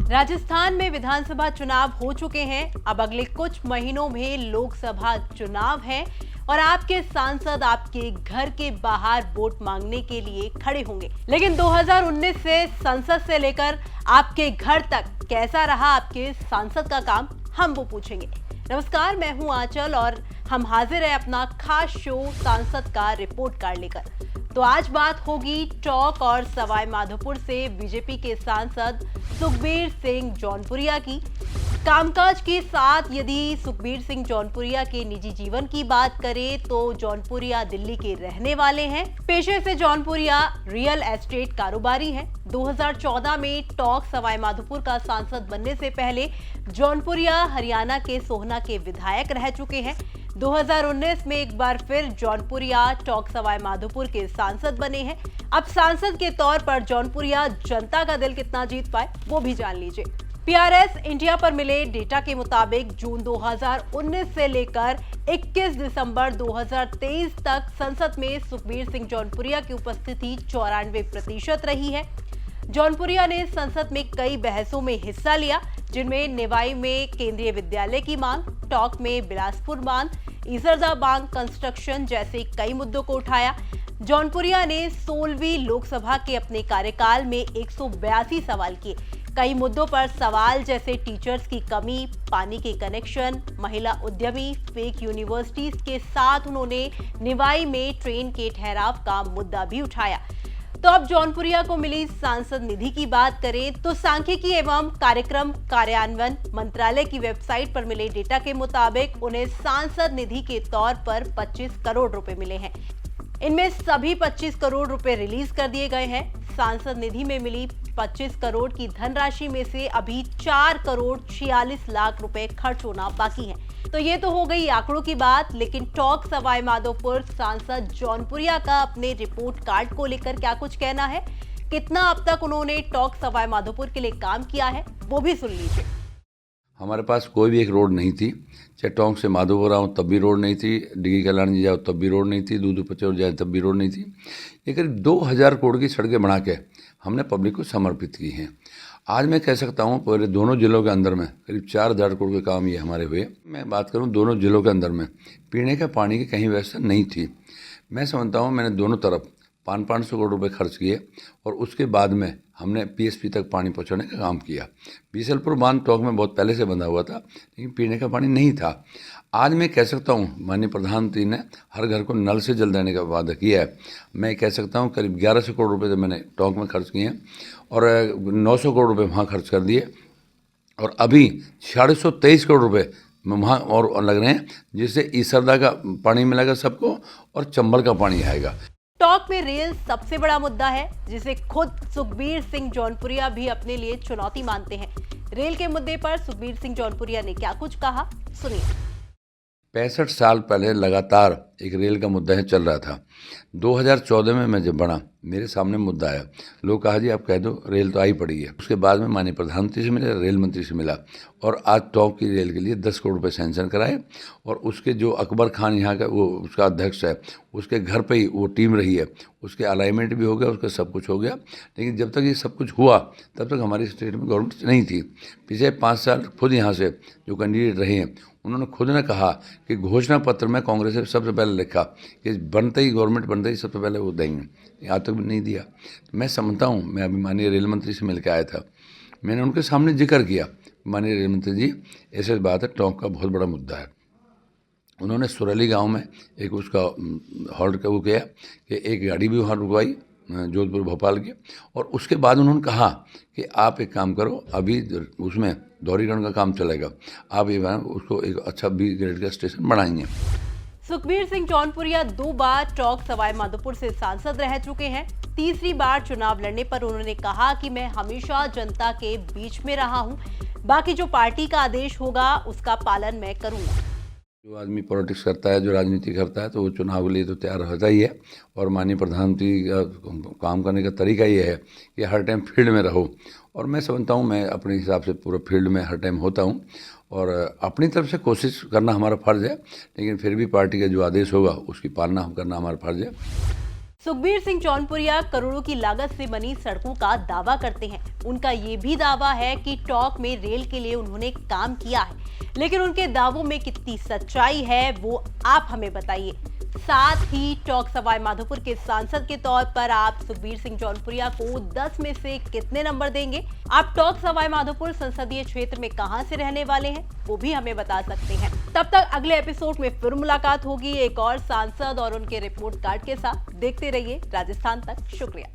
राजस्थान में विधानसभा चुनाव हो चुके हैं। अब अगले कुछ महीनों में लोकसभा चुनाव है और आपके सांसद आपके घर के बाहर वोट मांगने के लिए खड़े होंगे। लेकिन 2019 से संसद से लेकर आपके घर तक कैसा रहा आपके सांसद का काम, हम वो पूछेंगे। नमस्कार, मैं हूं आंचल और हम हाजिर है अपना खास शो सांसद का रिपोर्ट कार्ड लेकर। तो आज बात होगी टोंक और सवाई माधोपुर से बीजेपी के सांसद सुखबीर सिंह जौनपुरिया की। कामकाज के साथ यदि सुखबीर सिंह जौनपुरिया के निजी जीवन की बात करें तो जौनपुरिया दिल्ली के रहने वाले हैं। पेशे से जौनपुरिया रियल एस्टेट कारोबारी हैं। 2014 में टोंक सवाई माधोपुर का सांसद बनने से पहले जौनपुरिया हरियाणा के सोहना के विधायक रह चुके हैं। 2019 में एक बार फिर जौनपुरिया टोंक सवाई माधोपुर के सांसद बने हैं। अब सांसद के तौर पर जौनपुरिया जनता का दिल कितना जीत पाए वो भी जान लीजिए। पीआरएस इंडिया पर मिले डेटा के मुताबिक जून 2019 से लेकर 21 दिसंबर 2023 तक संसद में सुखबीर सिंह जौनपुरिया की उपस्थिति 94% रही है। जौनपुरिया ने संसद में कई बहसों में हिस्सा लिया, जिनमें निवाई में केंद्रीय विद्यालय की मांग, टोंक में बिलासपुर बांध, ईसरदा बांध कंस्ट्रक्शन जैसे कई मुद्दों को उठाया। जौनपुरिया ने 16वीं लोकसभा के अपने कार्यकाल में 182 सवाल किए। कई मुद्दों पर सवाल जैसे टीचर्स की कमी, पानी के कनेक्शन, महिला उद्यमी, फेक यूनिवर्सिटीज के साथ उन्होंने निवाई में ट्रेन के ठहराव का मुद्दा भी उठाया। तो अब जौनपुरिया को मिली सांसद निधि की बात करें तो सांख्यिकी एवं कार्यक्रम कार्यान्वयन मंत्रालय की वेबसाइट पर मिले डेटा के मुताबिक उन्हें सांसद निधि के तौर पर 25 करोड़ रुपए मिले हैं। इनमें सभी 25 करोड़ रुपए रिलीज कर दिए गए हैं। सांसद निधि में मिली 25 करोड़ की धनराशि में से अभी 4 करोड़ 46 लाख रुपए खर्च होना बाकी है। तो ये तो हो गई आंकड़ों की बात, लेकिन टोंक सवाई माधोपुर सांसद जौनपुरिया का अपने रिपोर्ट कार्ड को लेकर क्या कुछ कहना है, कितना अब तक उन्होंने टोंक सवाई माधोपुर के लिए काम किया है, वो भी सुन लीजिए। हमारे पास कोई भी एक रोड नहीं थी। चाहे टोंक से माधोपुर आऊँ तब भी रोड नहीं थी, डिगी कल्याण जी जाओ तब भी रोड नहीं थी, दूध पचौर जाए तब भी रोड नहीं थी। ये करीब 2000 करोड़ की सड़कें बना के हमने पब्लिक को समर्पित की हैं। आज मैं कह सकता हूँ पूरे दोनों जिलों के अंदर में करीब 4000 करोड़ के काम ये हमारे हुए। मैं बात करूँ दोनों जिलों के अंदर में पीने का पानी की कहीं व्यवस्था नहीं थी। मैं समझता हूँ मैंने दोनों तरफ 500 करोड़ रुपए खर्च किए और उसके बाद में हमने पीएसपी तक पानी पहुंचाने का काम किया। बीसलपुर बांध टोंक में बहुत पहले से बंधा हुआ था, लेकिन पीने का पानी नहीं था। आज मैं कह सकता हूं माननीय प्रधानमंत्री ने हर घर को नल से जल देने का वादा किया है। मैं कह सकता हूं करीब 1100 करोड़ रुपए तो मैंने टोंक में खर्च किए हैं और 900 करोड़ रुपये वहाँ खर्च कर दिए और अभी 623 करोड़ रुपये वहाँ और लग रहे हैं, जिससे ईसरदा का पानी मिलेगा सबको और चंबल का पानी आएगा। टोंक में रेल सबसे बड़ा मुद्दा है, जिसे खुद सुखबीर सिंह जौनपुरिया भी अपने लिए चुनौती मानते हैं। रेल के मुद्दे पर सुखबीर सिंह जौनपुरिया ने क्या कुछ कहा, सुनिए। 65 साल पहले लगातार एक रेल का मुद्दा है चल रहा था। 2014 में मैं जब बना, मेरे सामने मुद्दा आया। लोग कहा जी आप कह दो, रेल तो आई पड़ी है। उसके बाद में माननीय प्रधानमंत्री से मिला, रेल मंत्री से मिला और आज टोंक की रेल के लिए 10 करोड़ रुपए सैंक्शन कराए और उसके जो अकबर खान यहाँ का वो उसका अध्यक्ष है, उसके घर पे ही वो टीम रही है, उसके अलाइनमेंट भी हो गया, उसका सब कुछ हो गया। लेकिन जब तक ये सब कुछ हुआ तब तक हमारी स्टेट में गवर्नमेंट नहीं थी। पिछले 5 साल खुद यहाँ से जो कैंडिडेट रहे हैं उन्होंने खुद ने कहा कि घोषणा पत्र में कांग्रेस ने सबसे पहले लिखा कि बनते ही गवर्नमेंट बनते ही सबसे पहले वो देंगे, आज तक भी नहीं दिया। मैं समझता हूँ, मैं अभी माननीय रेल मंत्री से मिल के आया था, मैंने उनके सामने जिक्र किया, माननीय रेल मंत्री जी ऐसे बात है, टोंक का बहुत बड़ा मुद्दा है। उन्होंने सुरली गांव में एक उसका हॉल्ट का वो किया कि एक गाड़ी भी वहाँ रुकवाई जोधपुर भोपाल की, और उसके बाद उन्होंने कहा कि आप एक काम करो, अभी उसमें दोहरीकरण का काम चलेगा, आप ये उसको एक अच्छा बी ग्रेड का स्टेशन बनाएंगे। सुखबीर सिंह जौनपुरिया 2 बार टोंक सवाई माधोपुर से सांसद रह चुके हैं। तीसरी बार चुनाव लड़ने पर उन्होंने कहा कि मैं हमेशा जनता के बीच में रहा हूं, बाकी जो पार्टी का आदेश होगा उसका पालन मैं करूंगा। जो आदमी पॉलिटिक्स करता है, जो राजनीति करता है, तो वो चुनाव के लिए तो तैयार होता ही है। और माननीय प्रधानमंत्री का काम करने का तरीका ये है कि हर टाइम फील्ड में रहो, और मैं समझता हूँ मैं अपने हिसाब से पूरा फील्ड में हर टाइम होता हूँ और अपनी तरफ से कोशिश करना हमारा फ़र्ज़ है, लेकिन फिर भी पार्टी का जो आदेश होगा उसकी पालना करना हमारा फ़र्ज़ है। सुखबीर सिंह जौनपुरिया करोड़ों की लागत से बनी सड़कों का दावा करते हैं। उनका ये भी दावा है कि टॉक में रेल के लिए उन्होंने काम किया है, लेकिन उनके दावों में कितनी सच्चाई है वो आप हमें बताइए। साथ ही टॉक सवाई माधोपुर के सांसद के तौर पर आप सुखबीर सिंह जौनपुरिया को 10 में से कितने नंबर देंगे? आप टॉक सवाई माधोपुर संसदीय क्षेत्र में कहां से रहने वाले हैं वो भी हमें बता सकते हैं। तब तक अगले एपिसोड में फिर मुलाकात होगी एक और सांसद और उनके रिपोर्ट कार्ड के साथ। देखते रहिए राजस्थान तक। शुक्रिया।